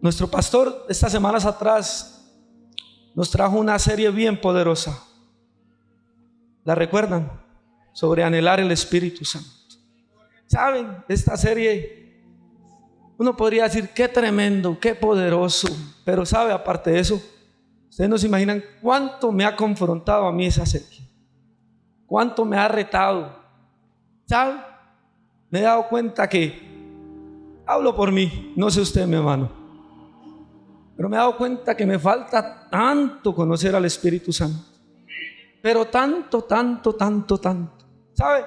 Nuestro pastor estas semanas atrás nos trajo una serie bien poderosa. ¿La recuerdan? Sobre anhelar el Espíritu Santo. ¿Saben? Esta serie, uno podría decir qué tremendo, qué poderoso, pero sabe, aparte de eso, ustedes no se imaginan cuánto me ha confrontado a mí esa serie, cuánto me ha retado. ¿Sabe? Me he dado cuenta que, hablo por mí, no sé usted, mi hermano, pero me he dado cuenta que me falta tanto conocer al Espíritu Santo, pero tanto. ¿Sabe?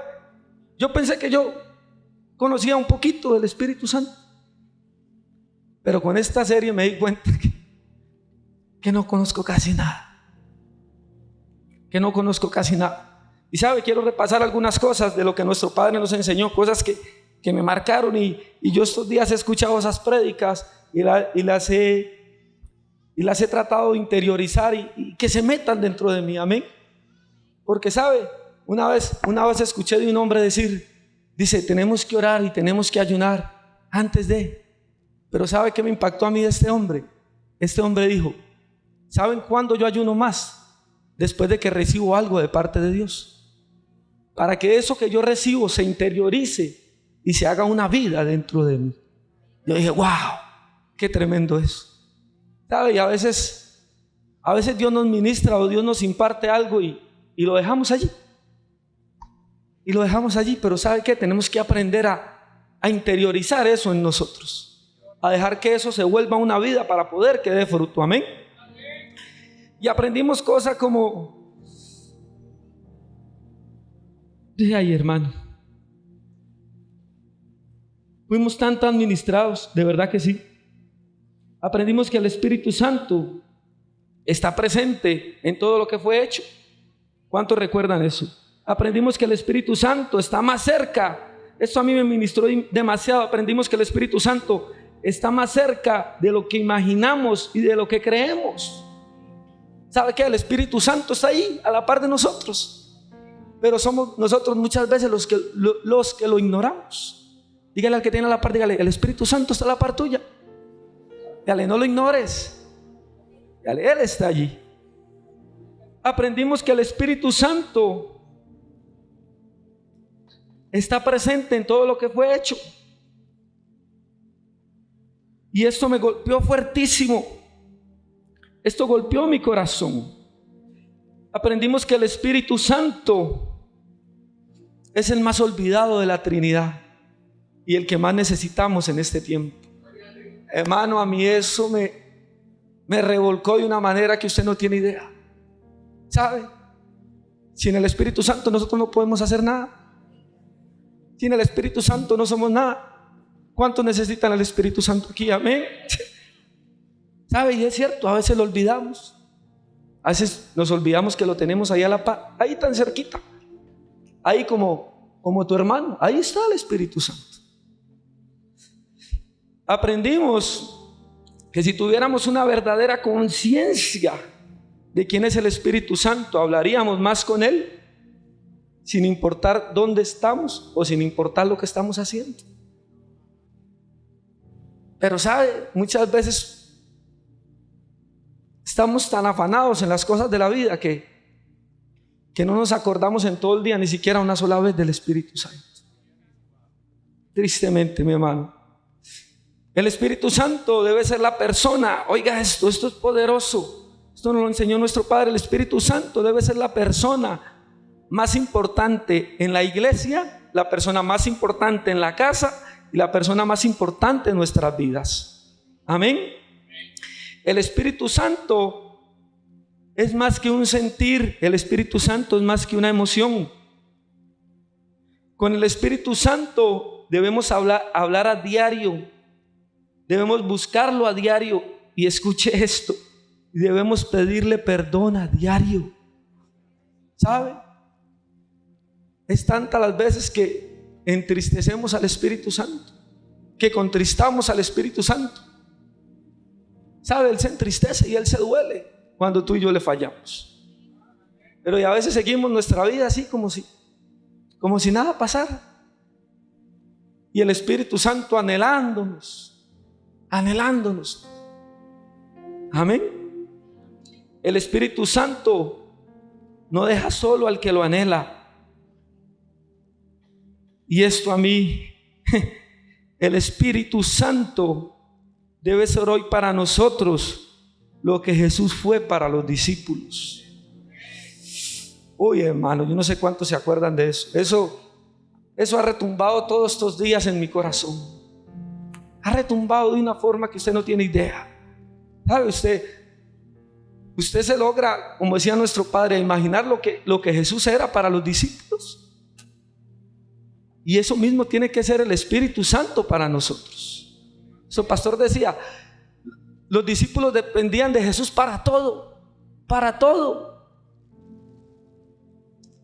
Yo pensé que yo conocía un poquito del Espíritu Santo, pero con esta serie me di cuenta que no conozco casi nada, Y sabe, quiero repasar algunas cosas de lo que nuestro Padre nos enseñó, cosas que me marcaron, y yo estos días he escuchado esas prédicas y las he tratado de interiorizar y que se metan dentro de mí, amén. Porque sabe, una vez escuché de un hombre dice, tenemos que orar y tenemos que ayunar antes de. Pero ¿sabe qué me impactó a mí de este hombre? Este hombre dijo, ¿saben cuándo yo ayuno más? Después de que recibo algo de parte de Dios. Para que eso que yo recibo se interiorice y se haga una vida dentro de mí. Yo dije, wow, qué tremendo eso. ¿Sabe? Y a veces Dios nos ministra o Dios nos imparte algo y lo dejamos allí. Pero ¿sabe qué? Tenemos que aprender a interiorizar eso en nosotros, a dejar que eso se vuelva una vida para poder que dé fruto, amén. Y aprendimos cosas como, dije ahí, hermano, fuimos tan ministrados, de verdad que sí. Aprendimos que el Espíritu Santo está presente en todo lo que fue hecho. ¿Cuántos recuerdan eso? Aprendimos que el Espíritu Santo está más cerca. Esto a mí me ministró demasiado. Aprendimos que el Espíritu Santo está más cerca de lo que imaginamos y de lo que creemos. ¿Sabe qué? El Espíritu Santo está ahí a la par de nosotros, pero somos nosotros muchas veces los que lo ignoramos. Dígale al que tiene a la par, dígale, el Espíritu Santo está a la par tuya. Dígale, no lo ignores. Dígale, Él está allí. Aprendimos que el Espíritu Santo está presente en todo lo que fue hecho. Y esto me golpeó fuertísimo. Esto golpeó mi corazón. Aprendimos que el Espíritu Santo es el más olvidado de la Trinidad y el que más necesitamos en este tiempo. Hermano, a mí eso me revolcó de una manera que usted no tiene idea. ¿Sabe? Sin el Espíritu Santo nosotros no podemos hacer nada. Sin el Espíritu Santo no somos nada. ¿Cuántos necesitan el Espíritu Santo aquí? Amén. ¿Sabe? Y es cierto, a veces lo olvidamos. A veces nos olvidamos que lo tenemos ahí a la par, ahí tan cerquita. Ahí como tu hermano. Ahí está el Espíritu Santo. Aprendimos que si tuviéramos una verdadera conciencia de quién es el Espíritu Santo, hablaríamos más con Él, sin importar dónde estamos o sin importar lo que estamos haciendo. Pero ¿sabe? Muchas veces estamos tan afanados en las cosas de la vida que no nos acordamos en todo el día, ni siquiera una sola vez, del Espíritu Santo. Tristemente, mi hermano. El Espíritu Santo debe ser la persona. Oiga esto es poderoso. Esto nos lo enseñó nuestro Padre. El Espíritu Santo debe ser la persona más importante en la iglesia, la persona más importante en la casa y la persona más importante en nuestras vidas. Amén. El Espíritu Santo es más que un sentir. El Espíritu Santo es más que una emoción. Con el Espíritu Santo debemos hablar a diario. Debemos buscarlo a diario. Y escuche esto, debemos pedirle perdón a diario. ¿Sabe? Es tantas las veces que entristecemos al Espíritu Santo, que contristamos al Espíritu Santo. ¿Sabe? Él se entristece y Él se duele cuando tú y yo le fallamos. Pero y a veces seguimos nuestra vida así como si nada pasara. Y el Espíritu Santo anhelándonos, Amén. El Espíritu Santo no deja solo al que lo anhela. Y esto a mí, el Espíritu Santo debe ser hoy para nosotros lo que Jesús fue para los discípulos. Uy, hermano, yo no sé cuántos se acuerdan de eso. Eso ha retumbado todos estos días en mi corazón. Ha retumbado de una forma que usted no tiene idea. ¿Sabe usted se logra, como decía nuestro Padre, imaginar lo que Jesús era para los discípulos? Y eso mismo tiene que ser el Espíritu Santo para nosotros. Su pastor decía, los discípulos dependían de Jesús para todo, para todo.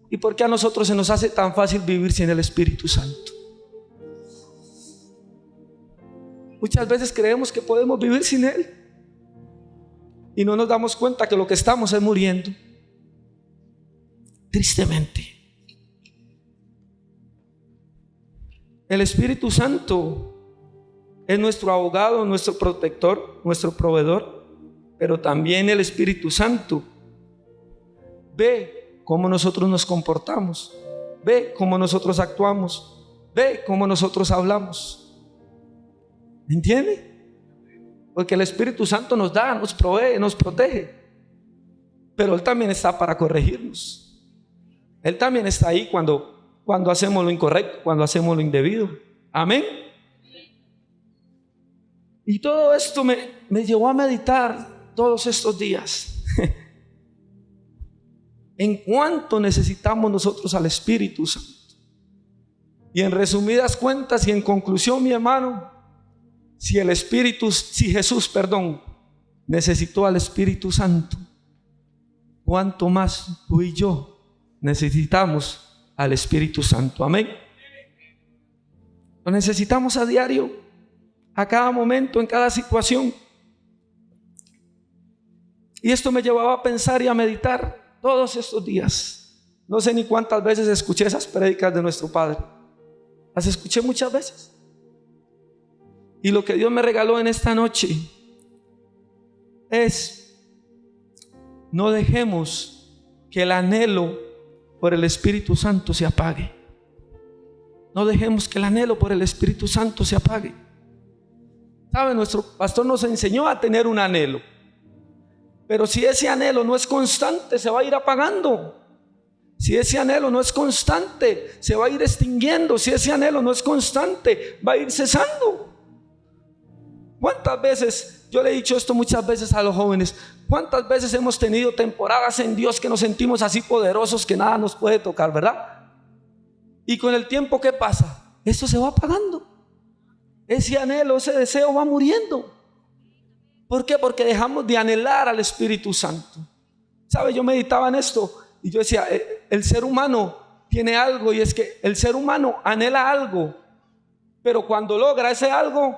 ¿Y por qué a nosotros se nos hace tan fácil vivir sin el Espíritu Santo? Muchas veces creemos que podemos vivir sin Él y no nos damos cuenta que lo que estamos es muriendo. Tristemente. El Espíritu Santo es nuestro abogado, nuestro protector, nuestro proveedor, pero también el Espíritu Santo ve cómo nosotros nos comportamos, ve cómo nosotros actuamos, ve cómo nosotros hablamos. ¿Me entiende? Porque el Espíritu Santo nos da, nos provee, nos protege, pero Él también está para corregirnos. Él también está ahí cuando hacemos lo incorrecto, cuando hacemos lo indebido. Amén. Y todo esto me llevó a meditar todos estos días en cuánto necesitamos nosotros al Espíritu Santo. Y en resumidas cuentas y en conclusión, mi hermano, si Jesús necesitó al Espíritu Santo, cuánto más tú y yo necesitamos al Espíritu Santo. Amén. Lo necesitamos a diario, a cada momento, en cada situación. Y esto me llevaba a pensar y a meditar todos estos días. No sé ni cuántas veces escuché esas prédicas de nuestro Padre. Las escuché muchas veces. Y lo que Dios me regaló en esta noche es: no dejemos que el anhelo por el Espíritu Santo se apague. No dejemos que el anhelo por el Espíritu Santo se apague. ¿Sabe? Nuestro pastor nos enseñó a tener un anhelo. Pero si ese anhelo no es constante, se va a ir apagando. Si ese anhelo no es constante, se va a ir extinguiendo. Si ese anhelo no es constante, va a ir cesando. ¿Cuántas veces, yo le he dicho esto muchas veces a los jóvenes, cuántas veces hemos tenido temporadas en Dios que nos sentimos así poderosos que nada nos puede tocar, ¿verdad? Y con el tiempo, ¿qué pasa? Eso se va apagando. Ese anhelo, ese deseo va muriendo. ¿Por qué? Porque dejamos de anhelar al Espíritu Santo. ¿Sabe? Yo meditaba en esto y yo decía, el ser humano tiene algo, y es que el ser humano anhela algo, pero cuando logra ese algo,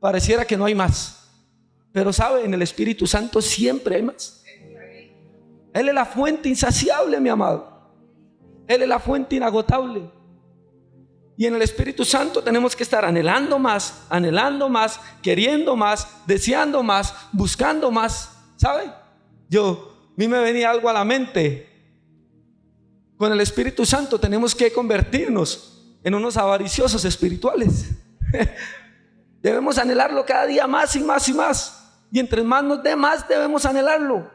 pareciera que no hay más. Pero ¿sabe? En el Espíritu Santo siempre hay más. Él es la fuente insaciable, mi amado. Él es la fuente inagotable. Y en el Espíritu Santo tenemos que estar anhelando más, queriendo más, deseando más, buscando más. ¿Sabe? A mí me venía algo a la mente. Con el Espíritu Santo tenemos que convertirnos en unos avariciosos espirituales. Debemos anhelarlo cada día más y más y más. Y entre más nos dé, más debemos anhelarlo.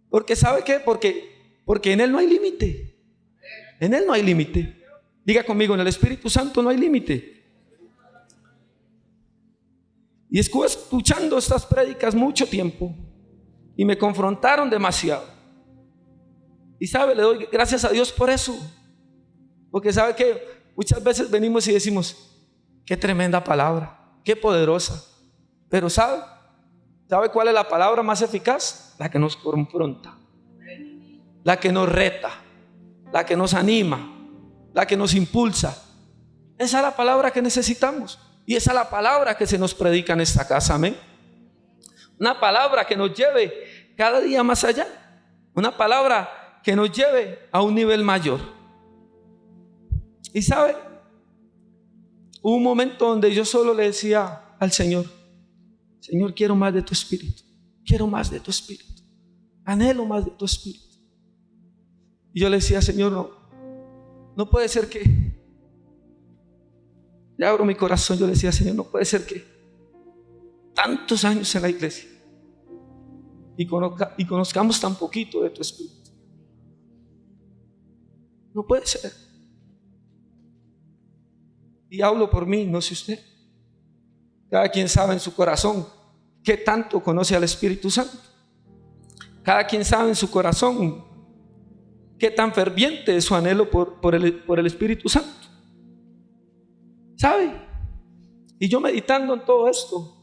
Porque ¿sabe qué? Porque en Él no hay límite. En Él no hay límite. Diga conmigo, en el Espíritu Santo no hay límite. Y estuve escuchando estas prédicas mucho tiempo y me confrontaron demasiado. Y sabe, le doy gracias a Dios por eso. Porque sabe que muchas veces venimos y decimos, qué tremenda palabra, qué poderosa. Pero ¿sabe cuál es la palabra más eficaz? La que nos confronta, la que nos reta, la que nos anima, la que nos impulsa. Esa es la palabra que necesitamos. Y esa es la palabra que se nos predica en esta casa. Amén. Una palabra que nos lleve cada día más allá. Una palabra que nos lleve a un nivel mayor. Y sabe, hubo un momento donde yo solo le decía al Señor, Señor, quiero más de tu espíritu, quiero más de tu espíritu, anhelo más de tu espíritu. Y yo le decía, Señor, no puede ser que, ya abro mi corazón, yo le decía, Señor, no puede ser que tantos años en la iglesia y conozcamos tan poquito de tu espíritu. No puede ser. Y hablo por mí, no sé usted. Cada quien sabe en su corazón qué tanto conoce al Espíritu Santo. Cada quien sabe en su corazón qué tan ferviente es su anhelo por el Espíritu Santo. ¿Sabe? Y yo meditando en todo esto,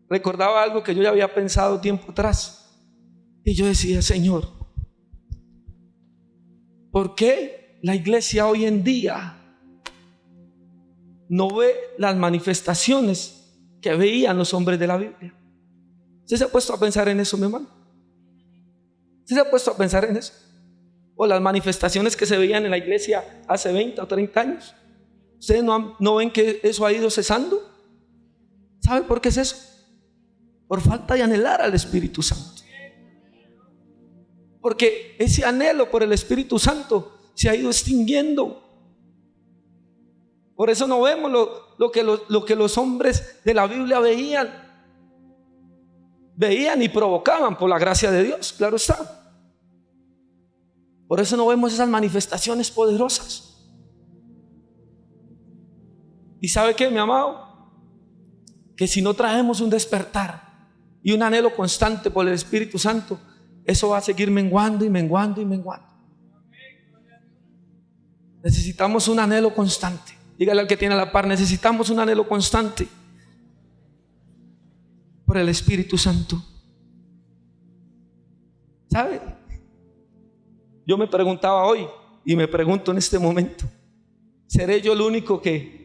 recordaba algo que yo ya había pensado tiempo atrás. Y yo decía, Señor, ¿por qué la iglesia hoy en día no ve las manifestaciones que veían los hombres de la Biblia? ¿Usted se ha puesto a pensar en eso, mi hermano? ¿Usted se ha puesto a pensar en eso? O las manifestaciones que se veían en la iglesia hace 20 o 30 años. ¿Ustedes no ven que eso ha ido cesando? ¿Sabe por qué es eso? Por falta de anhelar al Espíritu Santo. Porque ese anhelo por el Espíritu Santo se ha ido extinguiendo. Por eso no vemos lo que los hombres de la Biblia veían y provocaban por la gracia de Dios, claro está. Por eso no vemos esas manifestaciones poderosas. ¿Y sabe qué, mi amado? Que si no traemos un despertar y un anhelo constante por el Espíritu Santo, eso va a seguir menguando y menguando y menguando. Necesitamos un anhelo constante. Dígale al que tiene a la par, necesitamos un anhelo constante por el Espíritu Santo. ¿Sabe? Yo me preguntaba hoy y me pregunto en este momento, ¿seré yo el único que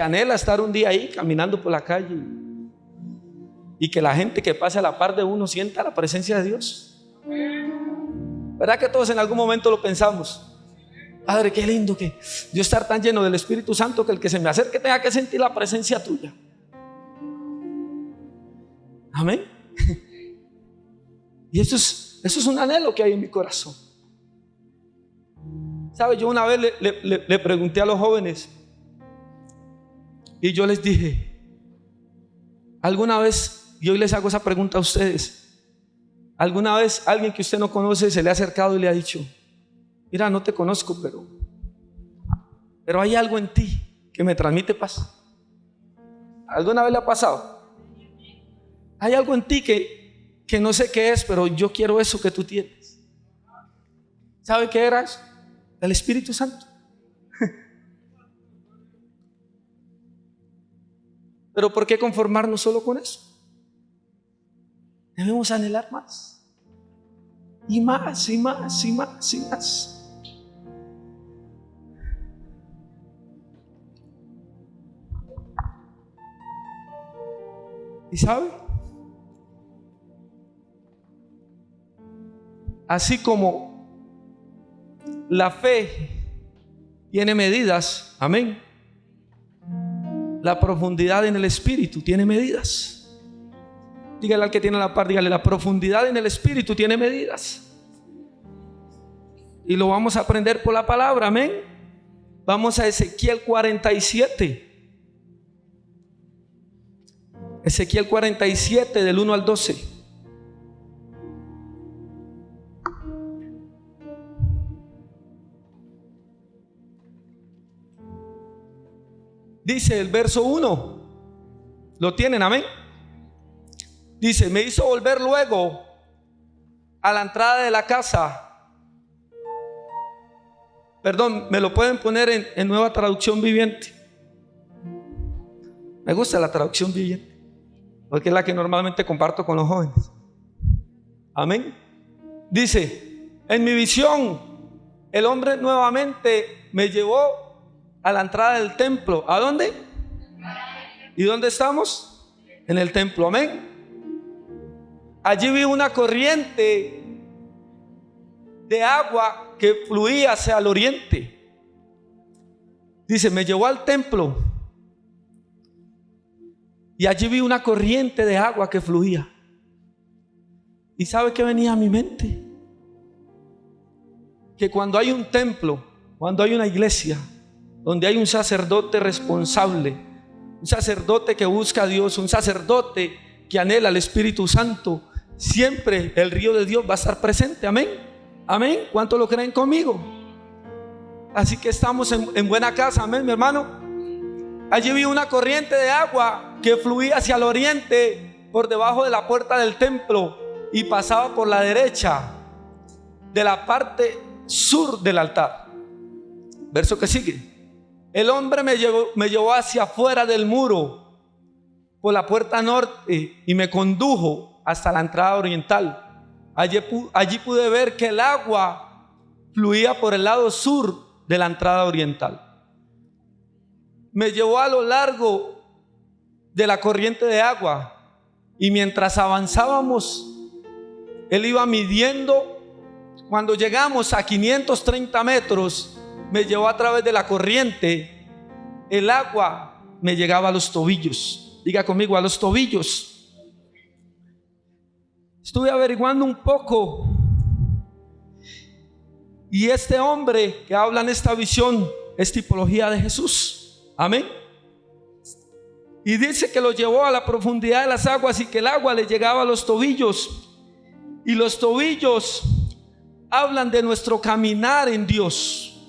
anhela estar un día ahí caminando por la calle y que la gente que pase a la par de uno sienta la presencia de Dios? ¿Verdad que todos en algún momento lo pensamos? Padre, qué lindo que yo estar tan lleno del Espíritu Santo que el que se me acerque tenga que sentir la presencia tuya. Amén. Y eso es un anhelo que hay en mi corazón. ¿Sabe? Yo una vez le pregunté a los jóvenes y yo les dije, ¿alguna vez, y hoy les hago esa pregunta a ustedes, alguna vez alguien que usted no conoce se le ha acercado y le ha dicho, mira, no te conozco, pero hay algo en ti que me transmite paz? ¿Alguna vez le ha pasado? Hay algo en ti que no sé qué es, pero yo quiero eso que tú tienes. ¿Sabe qué era eso? El Espíritu Santo. Pero ¿por qué conformarnos solo con eso? Debemos anhelar más. Y más, y más, y más, y más. ¿Y sabe? Así como la fe tiene medidas, amén, la profundidad en el Espíritu tiene medidas. Dígale al que tiene la par, dígale, la profundidad en el Espíritu tiene medidas. Y lo vamos a aprender por la palabra, amén. Vamos a Ezequiel 47. Ezequiel 47 del 1 al 12. Dice el verso 1, ¿lo tienen? Amén. Dice, me hizo volver luego a la entrada de la casa. Perdón, me lo pueden poner en Nueva Traducción Viviente. Me gusta la traducción viviente, porque es la que normalmente comparto con los jóvenes. Amén. Dice, en mi visión, el hombre nuevamente me llevó a la entrada del templo. ¿A dónde? ¿Y dónde estamos? En el templo, amén. Allí vi una corriente de agua que fluía hacia el oriente. Dice, me llevó al templo Y allí vi una corriente de agua que fluía. ¿Y sabe qué venía a mi mente? Que cuando hay un templo, cuando hay una iglesia, donde hay un sacerdote responsable, un sacerdote que busca a Dios, un sacerdote que anhela al Espíritu Santo, siempre el río de Dios va a estar presente. Amén. Amén. ¿Cuántos lo creen conmigo? Así que estamos en buena casa. Amén, mi hermano. Allí vi una corriente de agua que fluía hacia el oriente por debajo de la puerta del templo y pasaba por la derecha de la parte sur del altar. Verso que sigue. El hombre me llevó hacia afuera del muro por la puerta norte y me condujo hasta la entrada oriental. Allí pude ver que el agua fluía por el lado sur de la entrada oriental. Me llevó a lo largo de la corriente de agua y mientras avanzábamos, él iba midiendo. Cuando llegamos a 530 metros, me llevó a través de la corriente. El agua me llegaba a los tobillos. Diga conmigo, a los tobillos. Estuve averiguando un poco y este hombre que habla en esta visión es tipología de Jesús. Amén. Y dice que lo llevó a la profundidad de las aguas y que el agua le llegaba a los tobillos. Y los tobillos hablan de nuestro caminar en Dios.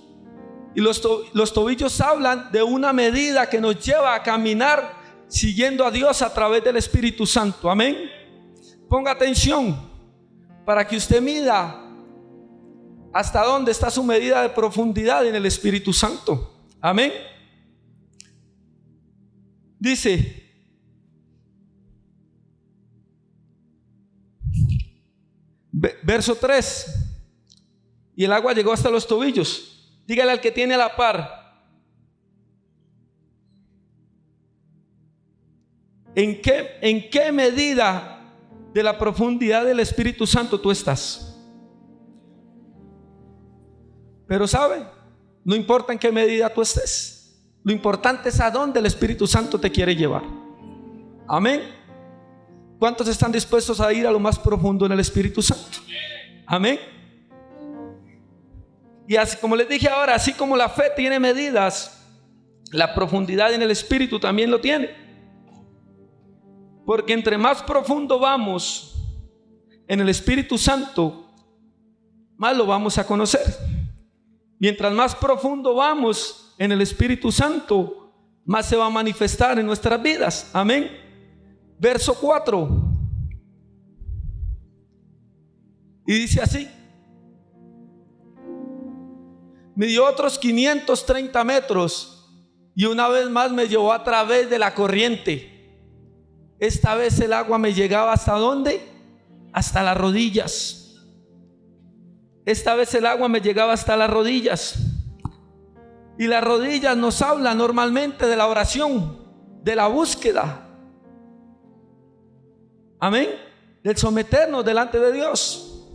Y los tobillos hablan de una medida que nos lleva a caminar siguiendo a Dios a través del Espíritu Santo. Amén. Ponga atención para que usted mida hasta dónde está su medida de profundidad en el Espíritu Santo. Amén. Dice, verso 3, y el agua llegó hasta los tobillos. Dígale al que tiene a la par, ¿en qué medida de la profundidad del Espíritu Santo tú estás? Pero ¿sabe? No importa en qué medida tú estés. Lo importante es a dónde el Espíritu Santo te quiere llevar. Amén. ¿Cuántos están dispuestos a ir a lo más profundo en el Espíritu Santo? Amén. Y así como les dije ahora, así como la fe tiene medidas, la profundidad en el Espíritu también lo tiene. Porque entre más profundo vamos en el Espíritu Santo, más lo vamos a conocer. Mientras más profundo vamos en el Espíritu Santo, más se va a manifestar en nuestras vidas. Amén. Verso 4. Y dice así: midió otros 530 metros y una vez más me llevó a través de la corriente. Esta vez el agua me llegaba ¿hasta dónde? Hasta las rodillas. Esta vez el agua me llegaba hasta las rodillas. Y las rodillas nos hablan normalmente de la oración, de la búsqueda. Amén. Del someternos delante de Dios.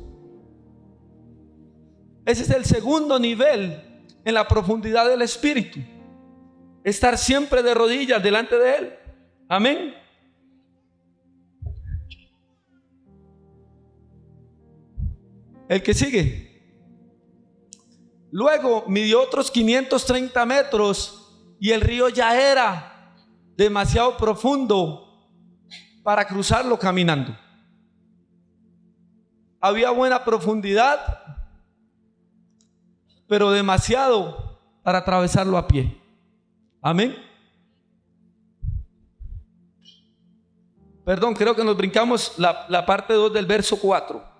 Ese es el segundo nivel en la profundidad del Espíritu. Estar siempre de rodillas delante de Él. Amén. El que sigue. Luego midió otros 530 metros y el río ya era demasiado profundo para cruzarlo caminando. Había buena profundidad, pero demasiado para atravesarlo a pie. Amén. Perdón, creo que nos brincamos la parte 2 del verso 4.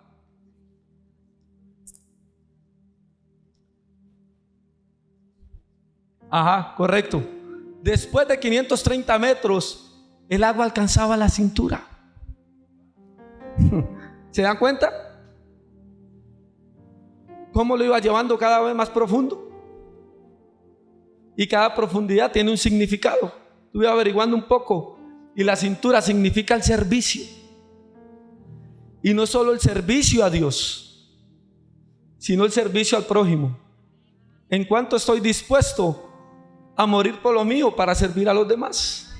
Ajá, correcto. Después de 530 metros, el agua alcanzaba la cintura. ¿Se dan cuenta? ¿Cómo lo iba llevando cada vez más profundo? Y cada profundidad tiene un significado. Estuve averiguando un poco. Y la cintura significa el servicio. Y no solo el servicio a Dios, sino el servicio al prójimo. En cuanto estoy dispuesto a morir por lo mío para servir a los demás.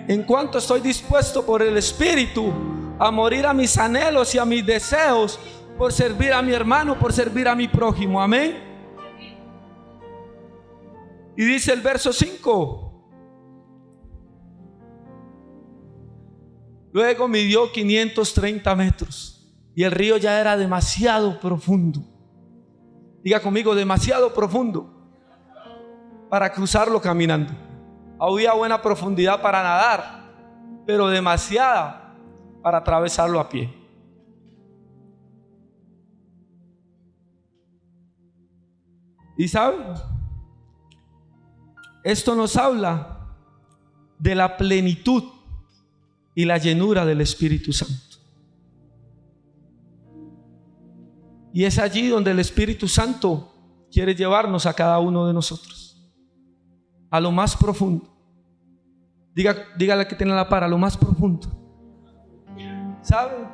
En cuanto estoy dispuesto por el Espíritu a morir a mis anhelos y a mis deseos por servir a mi hermano, por servir a mi prójimo. Amén. Y dice el verso 5: luego midió 530 metros y el río ya era demasiado profundo. Diga conmigo, demasiado profundo para cruzarlo caminando. Había buena profundidad para nadar, pero demasiada para atravesarlo a pie. Y ¿saben? Esto nos habla de la plenitud y la llenura del Espíritu Santo. Y es allí donde el Espíritu Santo quiere llevarnos a cada uno de nosotros, a lo más profundo. Dígale que tiene la par, a lo más profundo. ¿Sabe?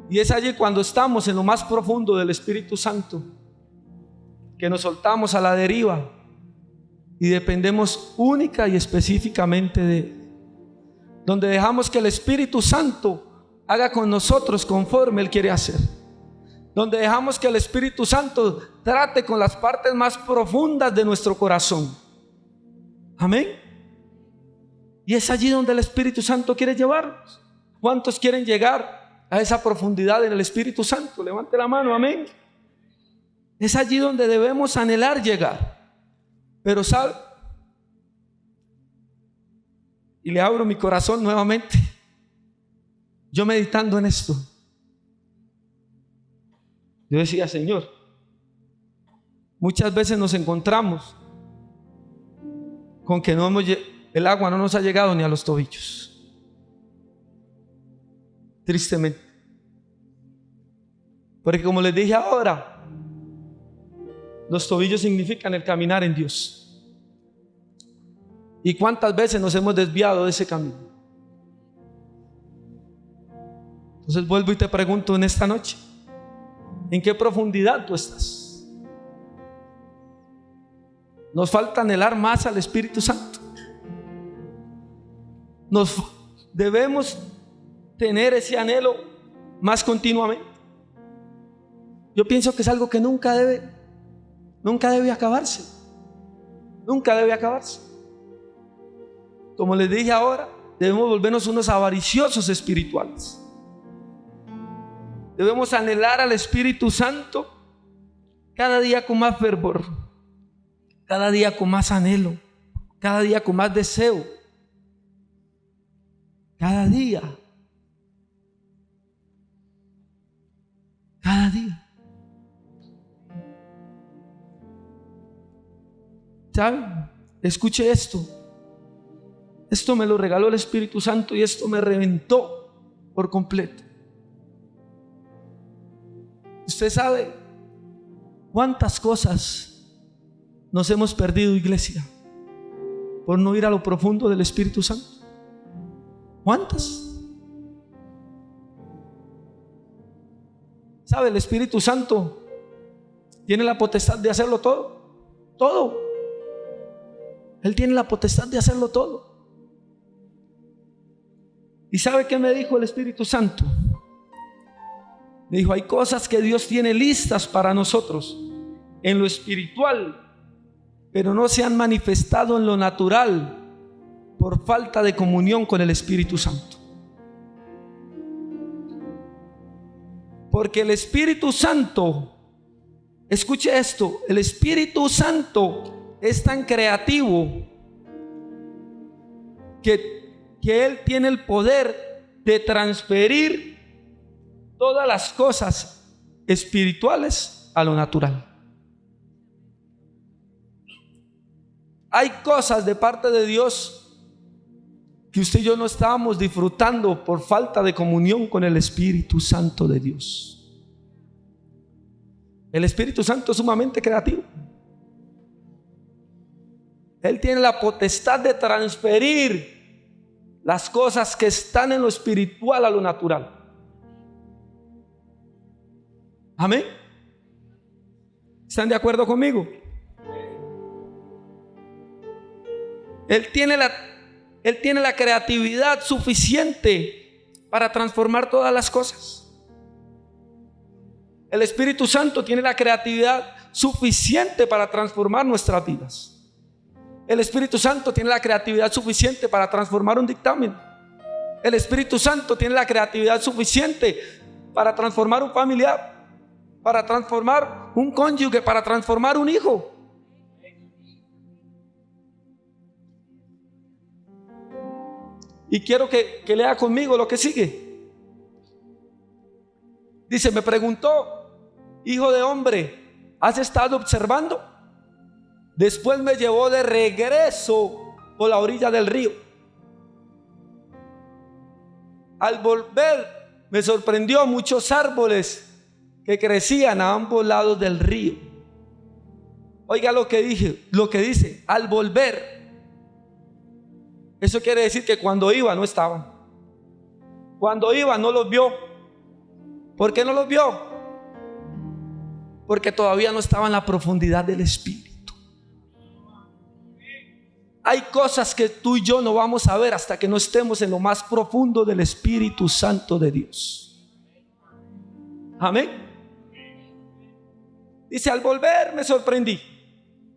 Y es allí cuando estamos en lo más profundo del Espíritu Santo que nos soltamos a la deriva y dependemos única y específicamente de Él. Donde dejamos que el Espíritu Santo haga con nosotros conforme Él quiere hacer. Donde dejamos que el Espíritu Santo trate con las partes más profundas de nuestro corazón. Amén. Y es allí donde el Espíritu Santo quiere llevarnos. ¿Cuántos quieren llegar a esa profundidad en el Espíritu Santo? Levante la mano, amén. Es allí donde debemos anhelar llegar. Pero ¿sabe? Y le abro mi corazón nuevamente. Yo meditando en esto, yo decía, Señor, muchas veces nos encontramos con que el agua no nos ha llegado ni a los tobillos. Tristemente. Porque como les dije ahora, los tobillos significan el caminar en Dios. ¿Y cuántas veces nos hemos desviado de ese camino? Entonces vuelvo y te pregunto en esta noche, ¿en qué profundidad tú estás? Nos falta anhelar más al Espíritu Santo. Debemos tener ese anhelo más continuamente. Yo pienso que es algo que nunca debe acabarse. Nunca debe acabarse. Como les dije ahora, debemos volvernos unos avariciosos espirituales. Debemos anhelar al Espíritu Santo cada día con más fervor, cada día con más anhelo, cada día con más deseo. Cada día. Cada día. ¿Saben? Escuche esto. Esto me lo regaló el Espíritu Santo y esto me reventó por completo. Usted sabe cuántas cosas nos hemos perdido, iglesia, por no ir a lo profundo del Espíritu Santo. ¿Cuántas? ¿Sabe? El Espíritu Santo tiene la potestad de hacerlo todo. Todo. Él tiene la potestad de hacerlo todo. ¿Y sabe qué me dijo el Espíritu Santo? Me dijo, hay cosas que Dios tiene listas para nosotros en lo espiritual, pero no se han manifestado en lo natural por falta de comunión con el Espíritu Santo. Porque el Espíritu Santo, escuche esto, el Espíritu Santo es tan creativo que Él tiene el poder de transferir todas las cosas espirituales a lo natural. Hay cosas de parte de Dios que usted y yo no estábamos disfrutando por falta de comunión con el Espíritu Santo de Dios. El Espíritu Santo es sumamente creativo. Él tiene la potestad de transferir las cosas que están en lo espiritual a lo natural. Amén. ¿Están de acuerdo conmigo? Él tiene Él tiene la creatividad suficiente para transformar todas las cosas. El Espíritu Santo tiene la creatividad suficiente para transformar nuestras vidas. El Espíritu Santo tiene la creatividad suficiente para transformar un dictamen. El Espíritu Santo tiene la creatividad suficiente para transformar un familiar, para transformar un cónyuge, para transformar un hijo. Y quiero que lea conmigo lo que sigue. Dice, me preguntó: hijo de hombre, ¿has estado observando? Después me llevó de regreso por la orilla del río. Al volver me sorprendió muchos árboles que crecían a ambos lados del río. Oiga lo que dice, al volver. Eso quiere decir que cuando iba no estaban. Cuando iba no los vio. ¿Por qué no los vio? Porque todavía no estaba en la profundidad del Espíritu. Hay cosas que tú y yo no vamos a ver hasta que no estemos en lo más profundo del Espíritu Santo de Dios. Amén. Dice, al volver me sorprendí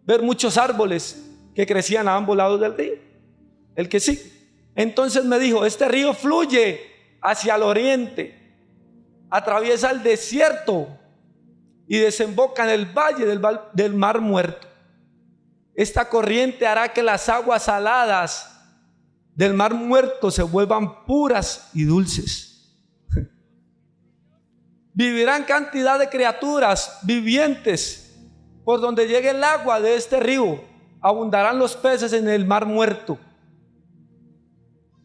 ver muchos árboles que crecían a ambos lados del río. El que sí. Entonces me dijo, este río fluye hacia el oriente, atraviesa el desierto y desemboca en el valle del Mar Muerto. Esta corriente hará que las aguas saladas del Mar Muerto se vuelvan puras y dulces. Vivirán cantidad de criaturas vivientes por donde llegue el agua de este río. Abundarán los peces en el Mar Muerto,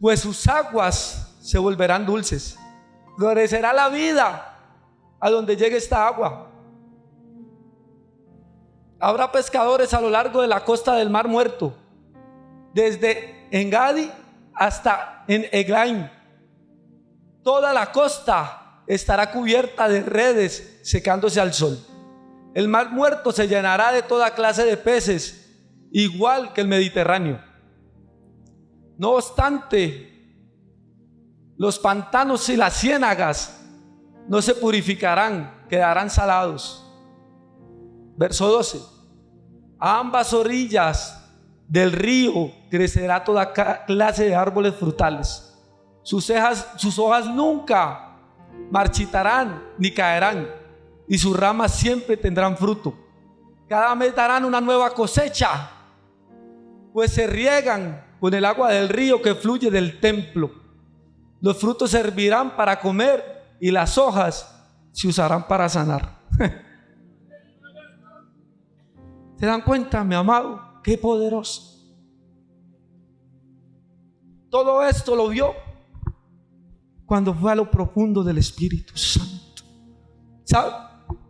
pues sus aguas se volverán dulces. Florecerá la vida a donde llegue esta agua. Habrá pescadores a lo largo de la costa del Mar Muerto, desde Engadi hasta en Eglaim. Toda la costa estará cubierta de redes secándose al sol. El Mar Muerto se llenará de toda clase de peces, igual que el Mediterráneo. No obstante, los pantanos y las ciénagas no se purificarán, quedarán salados. Verso 12. A ambas orillas del río crecerá toda clase de árboles frutales. Sus hojas nunca marchitarán ni caerán, y sus ramas siempre tendrán fruto. Cada mes darán una nueva cosecha, pues se riegan con el agua del río que fluye del templo. Los frutos servirán para comer y las hojas se usarán para sanar. ¿Se dan cuenta, mi amado? Qué poderoso. Todo esto lo vio cuando fue a lo profundo del Espíritu Santo. ¿Sabe?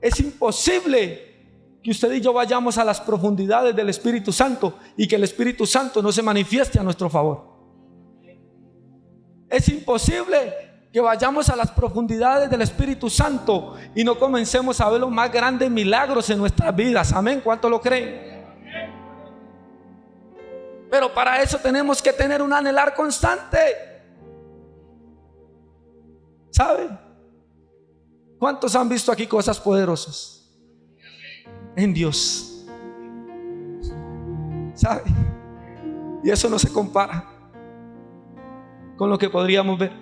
Es imposible que usted y yo vayamos a las profundidades del Espíritu Santo y que el Espíritu Santo no se manifieste a nuestro favor. Es imposible que vayamos a las profundidades del Espíritu Santo y no comencemos a ver los más grandes milagros en nuestras vidas. Amén. ¿Cuánto lo creen? Pero para eso tenemos que tener un anhelar constante. ¿Sabe? ¿Cuántos han visto aquí cosas poderosas en Dios? ¿Sabe? Y eso no se compara con lo que podríamos ver.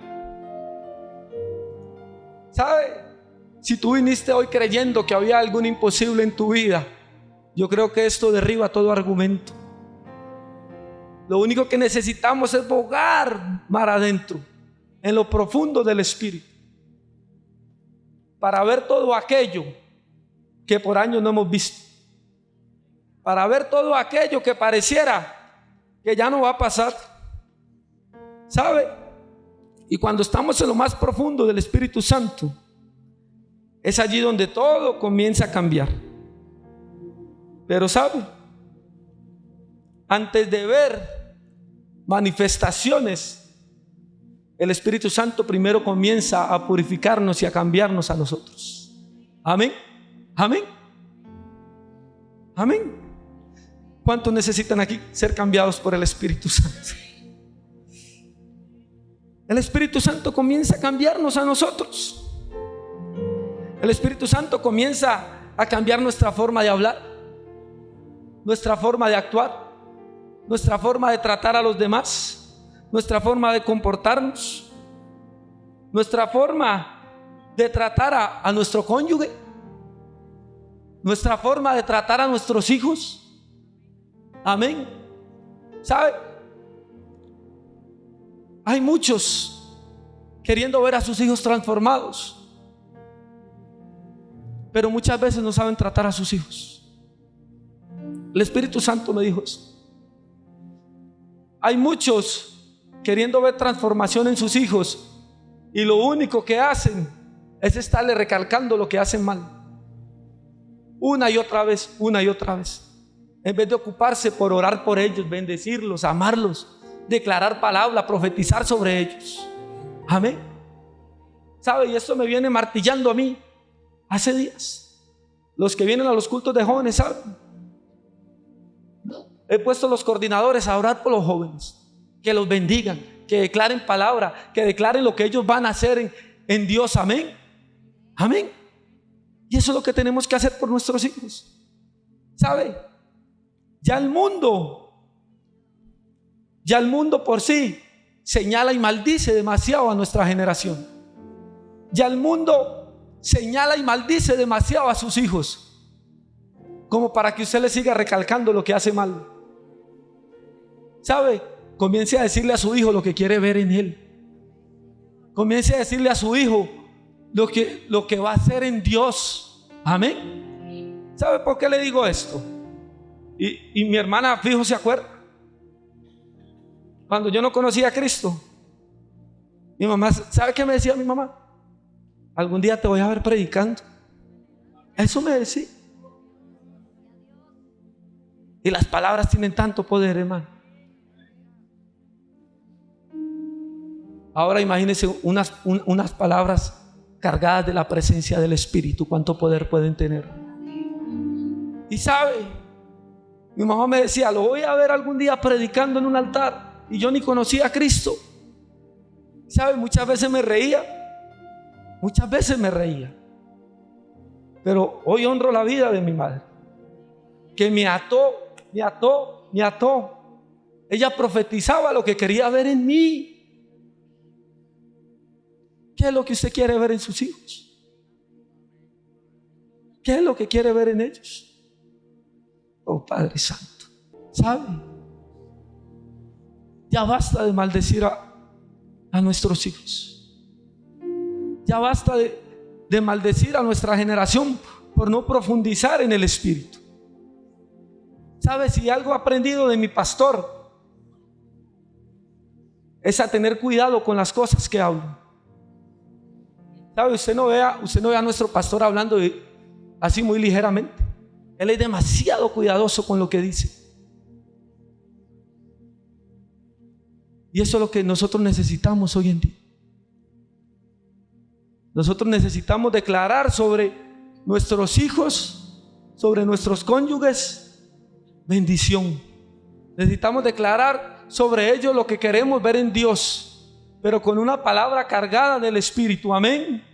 ¿Sabe? Si tú viniste hoy creyendo que había algún imposible en tu vida, yo creo que esto derriba todo argumento. Lo único que necesitamos es bogar mar adentro, en lo profundo del Espíritu, para ver todo aquello que por años no hemos visto, para ver todo aquello que pareciera que ya no va a pasar. ¿Sabe? Y cuando estamos en lo más profundo del Espíritu Santo, es allí donde todo comienza a cambiar. Pero ¿sabe? Antes de ver manifestaciones, el Espíritu Santo primero comienza a purificarnos y a cambiarnos a nosotros. Amén. Amén. Amén. ¿Cuántos necesitan aquí ser cambiados por el Espíritu Santo? el Espíritu Santo comienza a cambiarnos a nosotros. El Espíritu Santo comienza a cambiar nuestra forma de hablar, nuestra forma de actuar, nuestra forma de tratar a los demás, nuestra forma de comportarnos, nuestra forma de tratar a nuestro cónyuge, nuestra forma de tratar a nuestros hijos. Amén. ¿Sabe? Hay muchos queriendo ver a sus hijos transformados, pero muchas veces no saben tratar a sus hijos. El Espíritu Santo me dijo esto. Hay muchos queriendo ver transformación en sus hijos y lo único que hacen es estarle recalcando lo que hacen mal, una y otra vez, una y otra vez, en vez de ocuparse por orar por ellos, bendecirlos, amarlos, declarar palabra, profetizar sobre ellos. Amén. ¿Sabe? Y esto me viene martillando a mí hace días. Los que vienen a los cultos de jóvenes saben. He puesto los coordinadores a orar por los jóvenes, que los bendigan, que declaren palabra, que declaren lo que ellos van a hacer en Dios. Amén. Amén. Y eso es lo que tenemos que hacer por nuestros hijos. ¿Sabe? Ya el mundo por sí señala y maldice demasiado a nuestra generación. Ya el mundo señala y maldice demasiado a sus hijos, como para que usted le siga recalcando lo que hace mal. ¿Sabe? Comience a decirle a su hijo lo que quiere ver en él. Comience a decirle a su hijo lo que va a hacer en Dios. Amén. ¿Sabe por qué le digo esto? Y mi hermana fijo se acuerda. Cuando yo no conocía a Cristo, mi mamá, ¿sabe qué me decía mi mamá? Algún día te voy a ver predicando. Eso me decía. Y las palabras tienen tanto poder, hermano. Ahora imagínense unas palabras cargadas de la presencia del Espíritu, cuánto poder pueden tener. Y sabe, mi mamá me decía, lo voy a ver algún día predicando en un altar. Y yo ni conocía a Cristo. ¿Sabe? Muchas veces me reía. Pero hoy honro la vida de mi madre, que me ató. Ella profetizaba lo que quería ver en mí. ¿Qué es lo que usted quiere ver en sus hijos? ¿Qué es lo que quiere ver en ellos? Oh Padre Santo, ¿sabe? Ya basta de maldecir a nuestros hijos. Ya basta de maldecir a nuestra generación por no profundizar en el Espíritu. ¿Sabe? Si algo he aprendido de mi pastor es a tener cuidado con las cosas que hablo. ¿Sabe? Usted no ve a nuestro pastor hablando así muy ligeramente. Él es demasiado cuidadoso con lo que dice. Y eso es lo que nosotros necesitamos hoy en día. Nosotros necesitamos declarar sobre nuestros hijos, sobre nuestros cónyuges, bendición. Necesitamos declarar sobre ellos lo que queremos ver en Dios, pero con una palabra cargada del Espíritu. Amén.